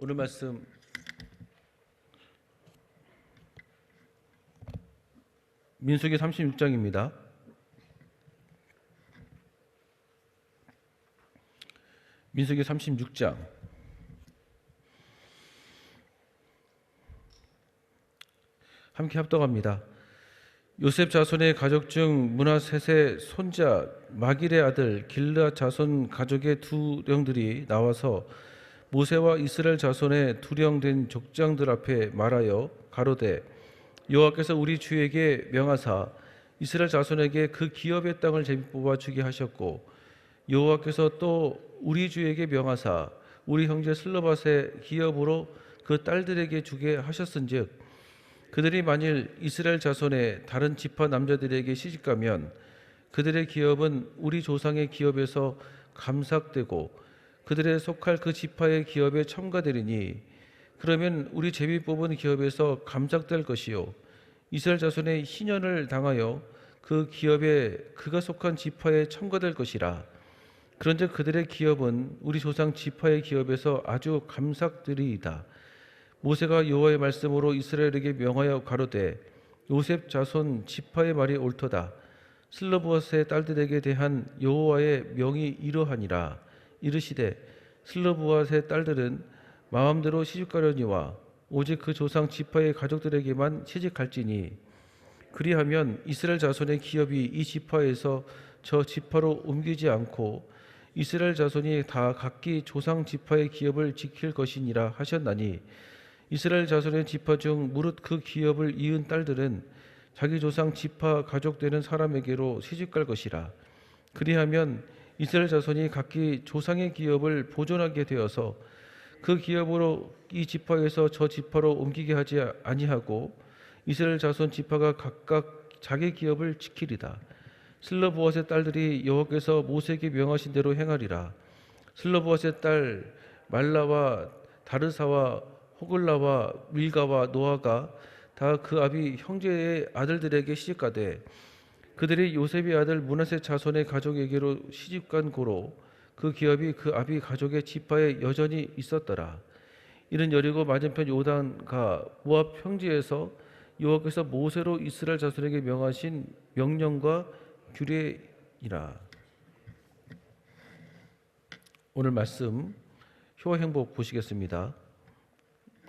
오늘 말씀 민수기 36장입니다. 민수기 36장 함께 합독합니다. 요셉 자손의 가족 중 므낫셋의 손자 마길의 아들 길르앗 자손 가족의 두령들이 나와서 모세와 이스라엘 자손의 두령된 족장들 앞에 말하여 가로되 여호와께서 우리 주에게 명하사 이스라엘 자손에게 그 기업의 땅을 제비 뽑아 주게 하셨고 여호와께서 또 우리 주에게 명하사 우리 형제 슬로밧의 기업으로 그 딸들에게 주게 하셨은즉 그들이 만일 이스라엘 자손의 다른 지파 남자들에게 시집가면 그들의 기업은 우리 조상의 기업에서 감삭되고 그들의 속할 그 지파의 기업에 첨가되리니 그러면 우리 제비 뽑은 기업에서 감삭될 것이요 이스라엘 자손의 희년을 당하여 그 기업에 그가 속한 지파에 첨가될 것이라. 그런즉 그들의 기업은 우리 조상 지파의 기업에서 아주 감삭되리이다. 모세가 여호와의 말씀으로 이스라엘에게 명하여 가로되 요셉 자손 지파의 말이 옳도다. 슬로브앗의 딸들에게 대한 여호와의 명이 이러하니라. 이르시되 슬로브앗의 딸들은 마음대로 시집가려니와 오직 그 조상 지파의 가족들에게만 시집갈지니 그리하면 이스라엘 자손의 기업이 이 지파에서 저 지파로 옮기지 않고 이스라엘 자손이 다 각기 조상 지파의 기업을 지킬 것이니라 하셨나니 이스라엘 자손의 지파 중 무릇 그 기업을 이은 딸들은 자기 조상 지파 가족 되는 사람에게로 시집갈 것이라. 그리하면 이스라엘 자손이 각기 조상의 기업을 보존하게 되어서 그 기업으로 이 지파에서 저 지파로 옮기게 하지 아니하고 이스라엘 자손 지파가 각각 자기 기업을 지키리다. 슬로브앗의 딸들이 여호와께서 모세에게 명하신 대로 행하리라. 슬로브앗의 딸 말라와 다르사와 호글라와 밀가와 노아가 다 그 아비 형제의 아들들에게 시집가되 그들이 요셉의 아들 므낫셋 자손의 가족에게로 시집간 고로 그 기업이 그 아비 가족의 지파에 여전히 있었더라. 이는 여리고 맞은편 요단가 모압 평지에서 여호와께서 모세로 이스라엘 자손에게 명하신 명령과 규례이라. 오늘 말씀 효행복 보시겠습니다.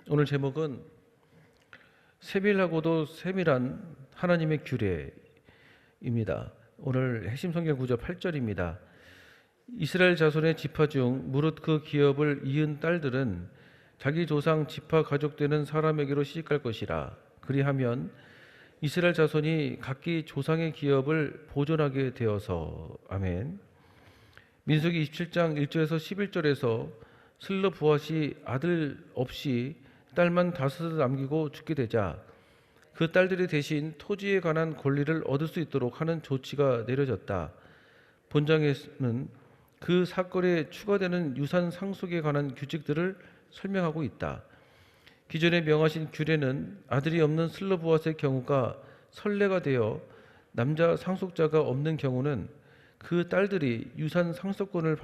오늘 제목은 세밀하고도 세밀한 하나님의 규례입니다. 오늘 핵심 성경 구절 8절입니다. 이스라엘 자손의 지파 중 무릇 그 기업을 이은 딸들은 자기 조상 지파 가족 되는 사람에게로 시집갈 것이라. 그리하면 이스라엘 자손이 각기 조상의 기업을 보존하게 되어서. 아멘. 민수기 27장 1절에서 11절에서 슬로브앗이 아들 없이 딸만 5을 남기고 죽게 되자 그 딸들이 대신 토지에 관한 권리를 얻을 수 있도록 하는 조치가 내려졌다. 본장에는 그 사건에 추가되는 유산 상속에 관한 규칙들을 설명하고 있다. 기존에 명하신 규례는 아들이 없는 슬로브앗의 경우가 선례가 되어 남자 상속자가 없는 경우는 그 딸들이 유산 상속권을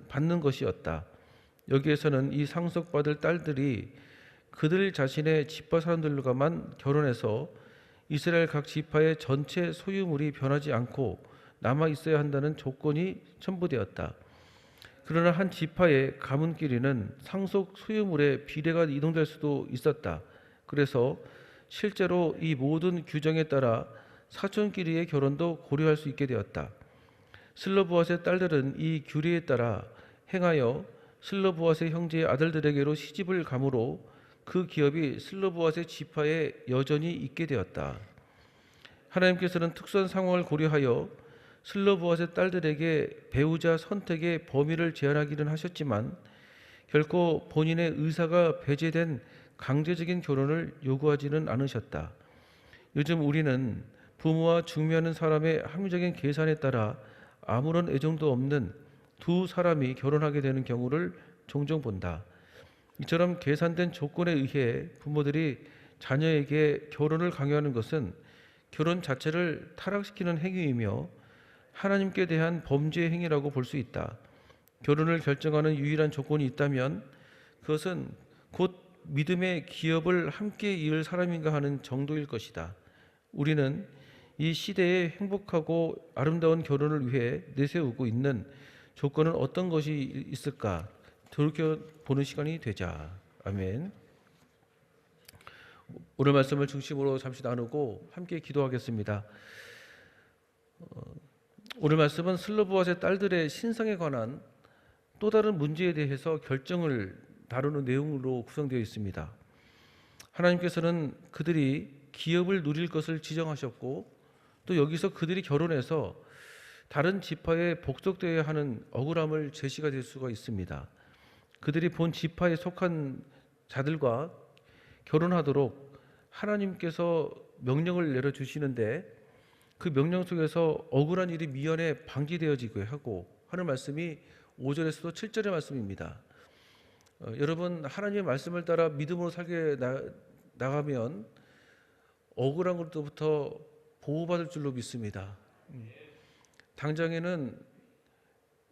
받는 것이었다. 여기에서는 이 상속받을 딸들이 그들 자신의 지파 사람들과만 결혼해서 이스라엘 각 지파의 전체 소유물이 변하지 않고 남아 있어야 한다는 조건이 첨부되었다. 그러나 한 지파의 가문끼리는 상속 소유물의 비례가 이동될 수도 있었다. 그래서 실제로 이 모든 규정에 따라 사촌끼리의 결혼도 고려할 수 있게 되었다. 슬로브앗의 딸들은 이 규례에 따라 행하여 슬로브앗의 형제의 아들들에게로 시집을 가므로 그 기업이 슬로브앗의 지파에 여전히 있게 되었다. 하나님께서는 특수한 상황을 고려하여 슬로브앗의 딸들에게 배우자 선택의 범위를 제한하기는 하셨지만 결코 본인의 의사가 배제된 강제적인 결혼을 요구하지는 않으셨다. 요즘 우리는 부모와 중매하는 사람의 합리적인 계산에 따라 아무런 애정도 없는 두 사람이 결혼하게 되는 경우를 종종 본다. 이처럼 계산된 조건에 의해 부모들이 자녀에게 결혼을 강요하는 것은 결혼 자체를 타락시키는 행위이며 하나님께 대한 범죄의 행위라고 볼 수 있다. 결혼을 결정하는 유일한 조건이 있다면 그것은 곧 믿음의 기업을 함께 이을 사람인가 하는 정도일 것이다. 우리는 이 시대에 행복하고 아름다운 결혼을 위해 내세우고 있는 조건은 어떤 것이 있을까? 돌이켜보는 시간이 되자. 아멘. 오늘 말씀을 중심으로 잠시 나누고 함께 기도하겠습니다. 오늘 말씀은 슬로보아스의 딸들의 신상에 관한 또 다른 문제에 대해서 결정을 다루는 내용으로 구성되어 있습니다. 하나님께서는 그들이 기업을 누릴 것을 지정하셨고 또 여기서 그들이 결혼해서 다른 지파에 복속되어야 하는 억울함을 제시가 될 수가 있습니다. 그들이 본 지파에 속한 자들과 결혼하도록 하나님께서 명령을 내려주시는데 그 명령 속에서 억울한 일이 미연에 방지되어지게 하고 하는 말씀이 5절에서도 7절의 말씀입니다. 여러분, 하나님의 말씀을 따라 믿음으로 살게 나가면 억울한 것부터 보호받을 줄로 믿습니다. 당장에는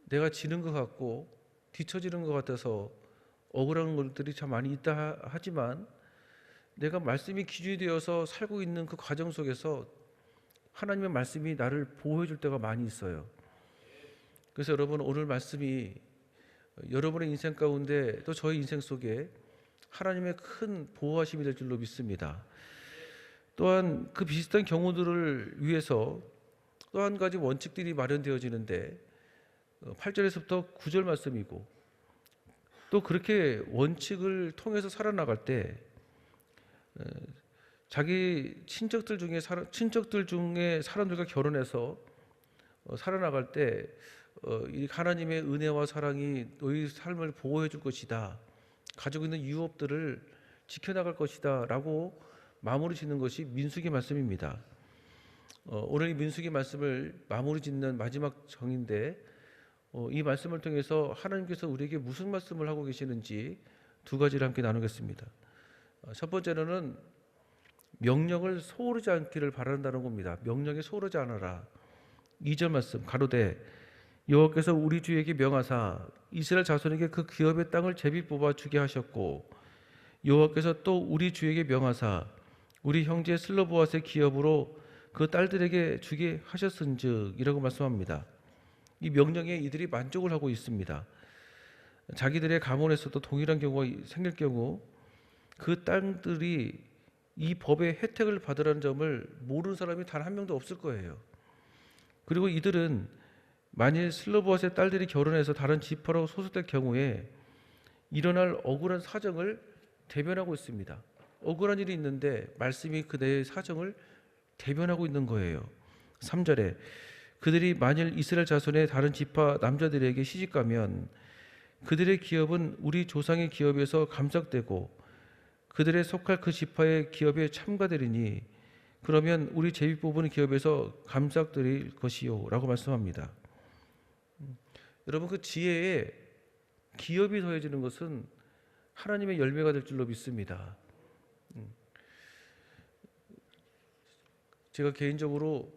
내가 지는 것 같고 뒤처지는 것 같아서 억울한 것들이 참 많이 있다 하지만 내가 말씀이 기준이 되어서 살고 있는 그 과정 속에서 하나님의 말씀이 나를 보호해 줄 때가 많이 있어요. 그래서 여러분, 오늘 말씀이 여러분의 인생 가운데 또 저의 인생 속에 하나님의 큰 보호하심이 될 줄로 믿습니다. 또한 그 비슷한 경우들을 위해서 또 한 가지 원칙들이 마련되어지는데 8절에서부터 9절 말씀이고 또 그렇게 원칙을 통해서 살아나갈 때 자기 친척들 중에 사람들과 결혼해서 살아나갈 때 이 하나님의 은혜와 사랑이 너희 삶을 보호해 줄 것이다. 가지고 있는 유업들을 지켜나갈 것이다 라고 마무리 짓는 것이 민수기 말씀입니다. 오늘 이 민수기 말씀을 마무리 짓는 마지막 정인데 이 말씀을 통해서 하나님께서 우리에게 무슨 말씀을 하고 계시는지 두 가지를 함께 나누겠습니다. 첫 번째로는 명령을 소홀하지 않기를 바란다는 겁니다. 명령에 소홀하지 않아라. 2절 말씀 가로되 여호와께서 우리 주에게 명하사 이스라엘 자손에게 그 기업의 땅을 제비 뽑아 주게 하셨고 여호와께서 또 우리 주에게 명하사 우리 형제 슬로보아스의 기업으로 그 딸들에게 주게 하셨은즉 이라고 말씀합니다. 이 명령에 이들이 만족을 하고 있습니다. 자기들의 가문에서도 동일한 경우가 생길 경우 그 땅들이 이 법의 혜택을 받으라는 점을 모르는 사람이 단 한 명도 없을 거예요. 그리고 이들은 만일 슬로보아스의 딸들이 결혼해서 다른 지파로 소속될 경우에 일어날 억울한 사정을 대변하고 있습니다. 억울한 일이 있는데 말씀이 그들의 사정을 대변하고 있는 거예요. 3절에 그들이 만일 이스라엘 자손의 다른 지파 남자들에게 시집가면 그들의 기업은 우리 조상의 기업에서 감삭되고 그들의 속할 그 지파의 기업에 참가되리니 그러면 우리 제비 뽑은 기업에서 감삭드릴 것이요 라고 말씀합니다. 여러분, 그 지혜에 기업이 더해지는 것은 하나님의 열매가 될 줄로 믿습니다. 제가 개인적으로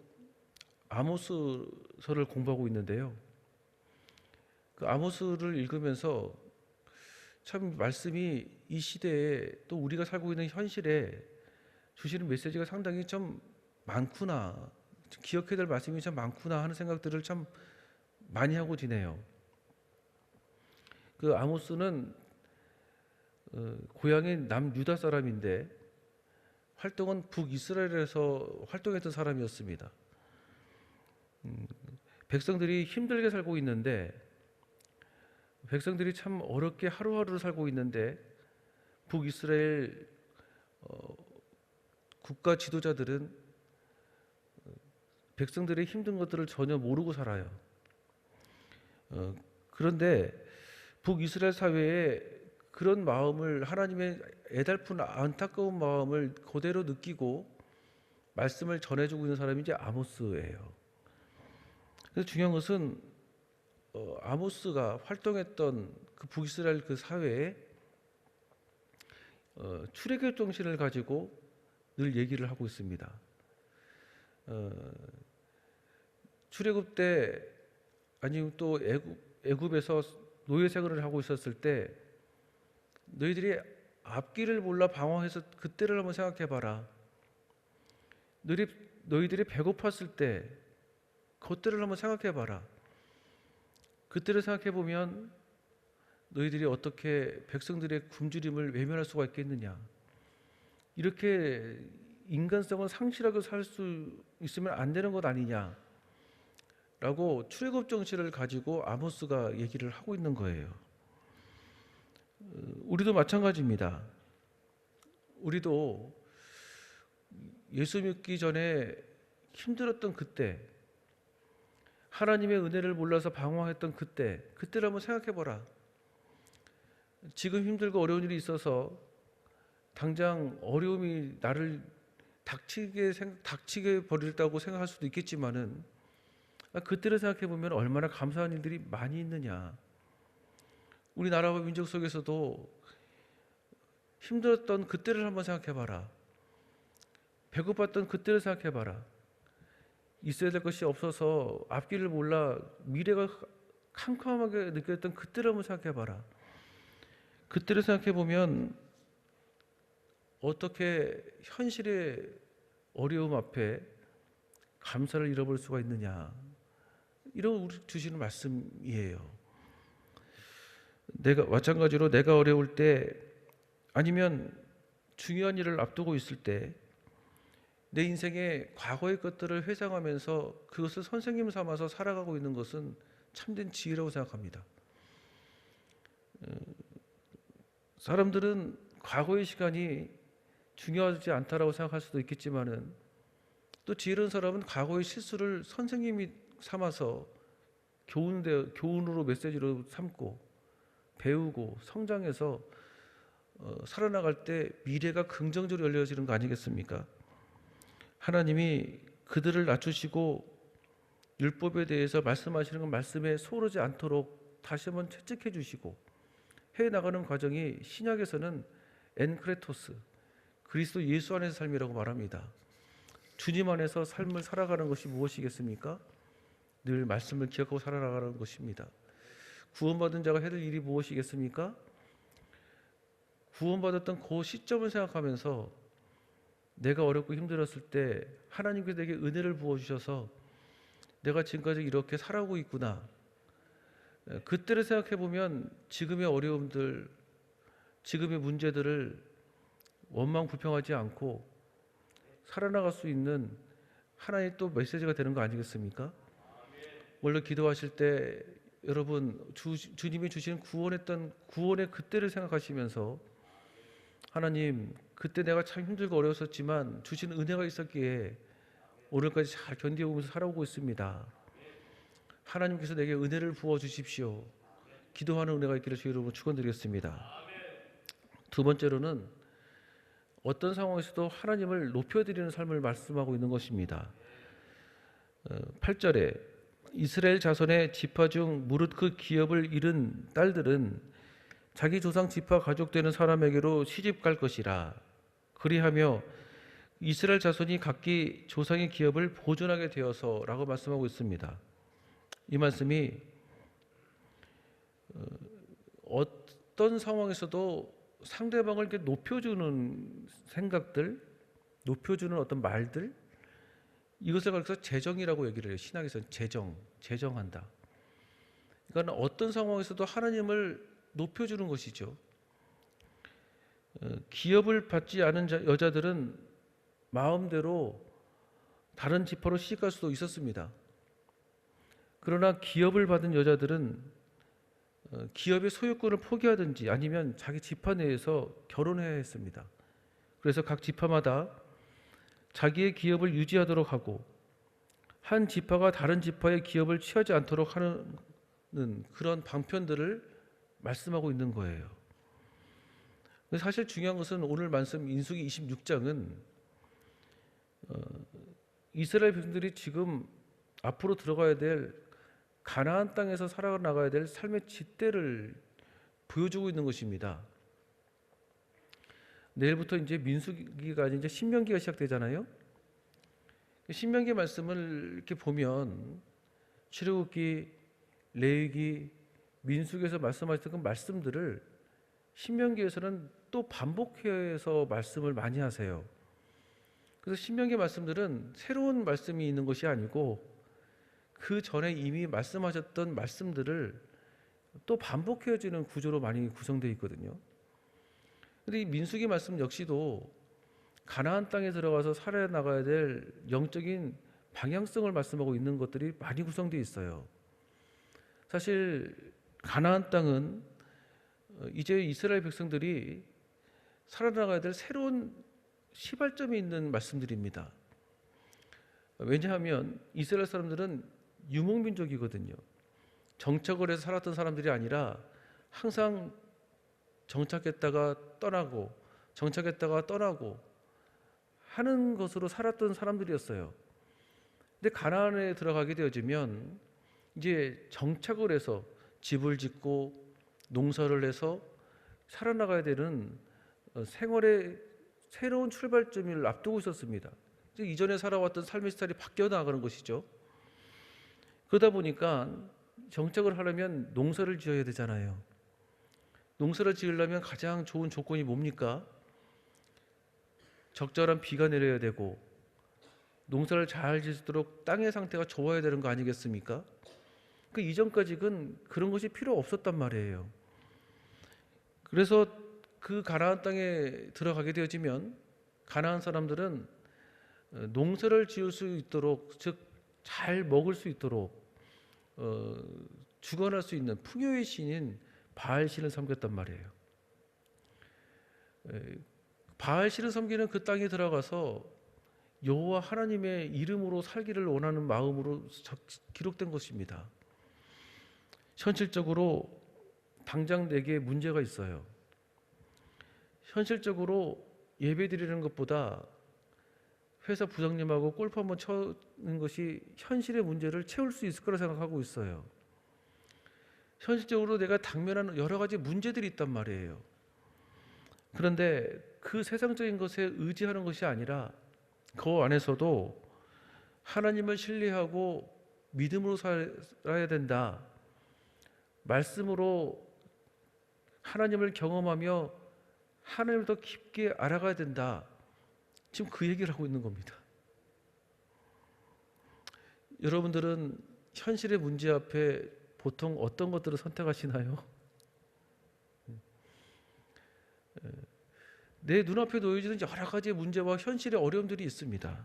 아모스서를 공부하고 있는데요. 그 아모스를 읽으면서 참 말씀이 이 시대에 또 우리가 살고 있는 현실에 주시는 메시지가 상당히 좀 많구나, 기억해야 될 말씀이 참 많구나 하는 생각들을 참 많이 하고 지내요. 그 아모스는 고향이 남유다 사람인데 활동은 북이스라엘에서 활동했던 사람이었습니다. 백성들이 힘들게 살고 있는데 백성들이 참 어렵게 하루하루를 살고 있는데 북이스라엘 국가 지도자들은 백성들의 힘든 것들을 전혀 모르고 살아요. 그런데 북이스라엘 사회에 그런 마음을, 하나님의 애달픈 안타까운 마음을 그대로 느끼고 말씀을 전해주고 있는 사람이 이제 아모스예요. 그래서 중요한 것은 아모스가 활동했던 그 북이스라엘 그 사회에 출애굽 정신을 가지고 늘 얘기를 하고 있습니다. 출애굽 때 아니면 또 애굽에서 노예 생활을 하고 있었을 때 너희들이 앞길을 몰라 방황해서 그때를 한번 생각해 봐라. 너희들이 배고팠을 때 그때를 한번 생각해 봐라. 그때를 생각해 보면 너희들이 어떻게 백성들의 굶주림을 외면할 수가 있겠느냐. 이렇게 인간성을 상실하고 살 수 있으면 안 되는 것 아니냐. 라고 출애굽 정신을 가지고 아모스가 얘기를 하고 있는 거예요. 우리도 마찬가지입니다. 우리도 예수 믿기 전에 힘들었던 그때, 하나님의 은혜를 몰라서 방황했던 그때를 한번 생각해 보라. 지금 힘들고 어려운 일이 있어서 당장 어려움이 나를 닥치게 버릴다고 생각할 수도 있겠지만은, 그때를 생각해 보면 얼마나 감사한 일들이 많이 있느냐. 우리나라와 민족 속에서도 힘들었던 그때를 한번 생각해 봐라. 배고팠던 그때를 생각해 봐라. 있어야 될 것이 없어서 앞길을 몰라 미래가 캄캄하게 느꼈던 그때를 한번 생각해 봐라. 그때를 생각해 보면 어떻게 현실의 어려움 앞에 감사를 잃어버릴 수가 있느냐. 이런 우리 주시는 말씀이에요. 마찬가지로 내가 어려울 때, 아니면 중요한 일을 앞두고 있을 때 내 인생의 과거의 것들을 회상하면서 그것을 선생님 삼아서 살아가고 있는 것은 참된 지혜라고 생각합니다. 사람들은 과거의 시간이 중요하지 않다라고 생각할 수도 있겠지만은, 또 지혜로운 사람은 과거의 실수를 선생님이 삼아서 교훈으로 메시지로 삼고 배우고 성장해서 살아나갈 때 미래가 긍정적으로 열려지는 거 아니겠습니까? 하나님이 그들을 낮추시고 율법에 대해서 말씀하시는 건 말씀에 소홀하지 않도록 다시 한번 채찍해 주시고 해나가는 과정이 신약에서는 엔크레토스, 그리스도 예수 안에서 삶이라고 말합니다. 주님 안에서 삶을 살아가는 것이 무엇이겠습니까? 늘 말씀을 기억하고 살아나가는 것입니다. 구원받은 자가 해야 될 일이 무엇이겠습니까? 구원받았던 그 시점을 생각하면서 내가 어렵고 힘들었을 때 하나님께서 내게 은혜를 부어주셔서 내가 지금까지 이렇게 살아오고 있구나. 그때를 생각해 보면 지금의 어려움들, 지금의 문제들을 원망 불평하지 않고 살아나갈 수 있는 하나의 또 메시지가 되는 거 아니겠습니까? 원래 기도하실 때 여러분 주님이 주신 구원의 그때를 생각하시면서, 하나님 그때 내가 참 힘들고 어려웠었지만 주신 은혜가 있었기에 오늘까지 잘 견디오면서 살아오고 있습니다. 하나님께서 내게 은혜를 부어 주십시오. 기도하는 은혜가 있기를 주의 이름으로 축원드리겠습니다. 두 번째로는 어떤 상황에서도 하나님을 높여드리는 삶을 말씀하고 있는 것입니다. 8절에 이스라엘 자손의 지파 중 무릇 그 기업을 잃은 딸들은 자기 조상 지파 가족 되는 사람에게로 시집 갈 것이라. 그리하며 이스라엘 자손이 각기 조상의 기업을 보존하게 되어서라고 말씀하고 있습니다. 이 말씀이 어떤 상황에서도 상대방을 이렇게 높여주는 생각들, 높여주는 어떤 말들, 이것을 가리켜서 재정이라고 얘기를 해요. 신학에서는 재정한다. 그러니까 어떤 상황에서도 하나님을 높여주는 것이죠. 기업을 받지 않은 여자들은 마음대로 다른 지파로 시집갈 수도 있었습니다. 그러나 기업을 받은 여자들은 기업의 소유권을 포기하든지 아니면 자기 지파 내에서 결혼해야 했습니다. 그래서 각 지파마다 자기의 기업을 유지하도록 하고 한 지파가 다른 지파의 기업을 취하지 않도록 하는 그런 방편들을 말씀하고 있는 거예요. 사실 중요한 것은 오늘 말씀 민수기 26장은 이스라엘 백성들이 지금 앞으로 들어가야 될 가나안 땅에서 살아나가야 될 삶의 잣대를 보여주고 있는 것입니다. 내일부터 이제 민수기가 아닌 이제 신명기가 시작되잖아요. 신명기 말씀을 이렇게 보면 출애굽기, 레위기, 민수기에서 말씀하셨던 그 말씀들을 신명기에서는 또 반복해서 말씀을 많이 하세요. 그래서 신명기 말씀들은 새로운 말씀이 있는 것이 아니고 그 전에 이미 말씀하셨던 말씀들을 또 반복해 주는 구조로 많이 구성되어 있거든요. 근데 이 민수기 말씀 역시도 가나안 땅에 들어가서 살아나가야 될 영적인 방향성을 말씀하고 있는 것들이 많이 구성되어 있어요. 사실 가나안 땅은 이제 이스라엘 백성들이 살아나가야 될 새로운 시발점이 있는 말씀들입니다. 왜냐하면 이스라엘 사람들은 유목민족이거든요. 정착을 해서 살았던 사람들이 아니라 항상 정착했다가 떠나고 정착했다가 떠나고 하는 것으로 살았던 사람들이었어요. 근데 가나안에 들어가게 되어지면 이제 정착을 해서 집을 짓고 농사를 해서 살아나가야 되는 생활의 새로운 출발점을 앞두고 있었습니다. 이전에 살아왔던 삶의 스타일이 바뀌어 나가는 것이죠. 그러다 보니까 정착을 하려면 농사를 지어야 되잖아요. 농사를 지으려면 가장 좋은 조건이 뭡니까? 적절한 비가 내려야 되고 농사를 잘 지을 수 있도록 땅의 상태가 좋아야 되는 거 아니겠습니까? 그 이전까지는 그런 것이 필요 없었단 말이에요. 그래서 그 가나안 땅에 들어가게 되어지면 가나안 사람들은 농사를 지을 수 있도록, 즉 잘 먹을 수 있도록 주관할 수 있는 풍요의 신인 바알 신을 섬겼단 말이에요. 바알 신을 섬기는 그 땅에 들어가서 여호와 하나님의 이름으로 살기를 원하는 마음으로 기록된 것입니다. 현실적으로 당장 내게 문제가 있어요. 현실적으로 예배드리는 것보다 회사 부장님하고 골프 한번 쳐는 것이 현실의 문제를 채울 수 있을 거라 생각하고 있어요. 현실적으로 내가 당면하는 여러 가지 문제들이 있단 말이에요. 그런데 그 세상적인 것에 의지하는 것이 아니라 그 안에서도 하나님을 신뢰하고 믿음으로 살아야 된다. 말씀으로 하나님을 경험하며 하나님을 더 깊게 알아가야 된다. 지금 그 얘기를 하고 있는 겁니다. 여러분들은 현실의 문제 앞에 보통 어떤 것들을 선택하시나요? 내 눈앞에 놓여지는 여러 가지 문제와 현실의 어려움들이 있습니다.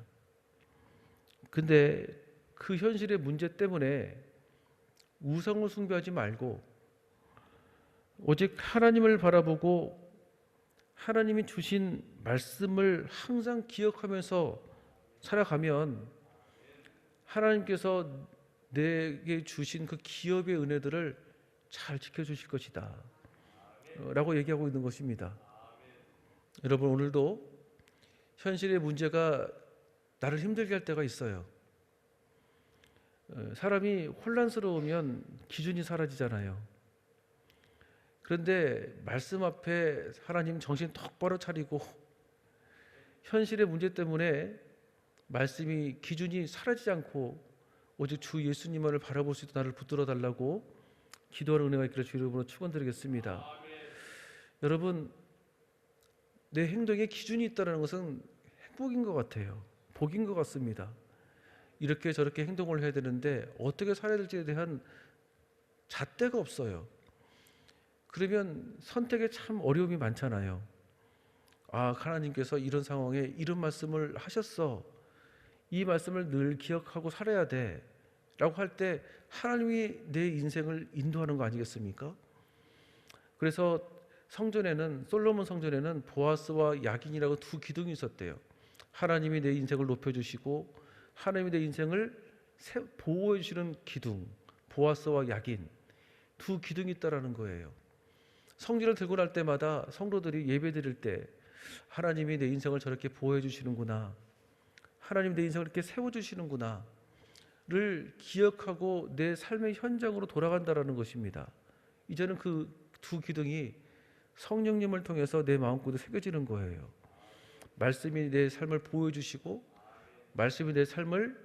근데 그 현실의 문제 때문에 우상을 숭배하지 말고 오직 하나님을 바라보고 하나님이 주신 말씀을 항상 기억하면서 살아가면 하나님께서 내게 주신 그 기업의 은혜들을 잘 지켜주실 것이다 라고 얘기하고 있는 것입니다. 여러분, 오늘도 현실의 문제가 나를 힘들게 할 때가 있어요. 사람이 혼란스러우면 기준이 사라지잖아요. 그런데 말씀 앞에 하나님 정신 똑바로 차리고 현실의 문제 때문에 말씀이 기준이 사라지지 않고 오직 주 예수님만을 바라볼 수 있도록 나를 붙들어 달라고 기도하는 은혜가 있기를 주 이름으로 축원드리겠습니다. 여러분, 내 행동에 기준이 있다는 것은 행복인 것 같아요. 복인 것 같습니다. 이렇게 저렇게 행동을 해야 되는데 어떻게 살아야 될지에 대한 잣대가 없어요. 그러면 선택에 참 어려움이 많잖아요. 아, 하나님께서 이런 상황에 이런 말씀을 하셨어. 이 말씀을 늘 기억하고 살아야 돼 라고 할 때 하나님이 내 인생을 인도하는 거 아니겠습니까? 그래서 성전에는, 솔로몬 성전에는 보아스와 야긴이라고 두 기둥이 있었대요. 하나님이 내 인생을 높여주시고 하나님이 내 인생을 보호해 주시는 기둥, 보아스와 야긴, 두 기둥이 있다라는 거예요. 성전을 들고 날 때마다 성도들이 예배 드릴 때 하나님이 내 인생을 저렇게 보호해 주시는구나, 하나님 내 인생을 이렇게 세워주시는구나 를 기억하고 내 삶의 현장으로 돌아간다라는 것입니다. 이제는 그 두 기둥이 성령님을 통해서 내 마음속에 새겨지는 거예요. 말씀이 내 삶을 보호해 주시고 말씀이 내 삶을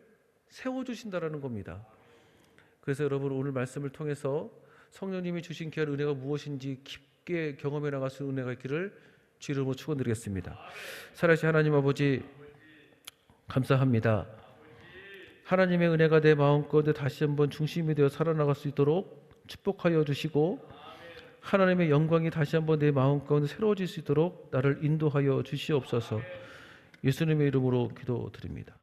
세워주신다라는 겁니다. 그래서 여러분, 오늘 말씀을 통해서 성령님이 주신 귀한 은혜가 무엇인지 깊게 경험해 나갈 수 있는 은혜가 있기를 주 이름으로 축원드리겠습니다. 살아계신 하나님 아버지 감사합니다. 하나님의 은혜가 내 마음가운데 다시 한번 중심이 되어 살아나갈 수 있도록 축복하여 주시고 하나님의 영광이 다시 한번 내 마음가운데 새로워질 수 있도록 나를 인도하여 주시옵소서. 예수님의 이름으로 기도드립니다.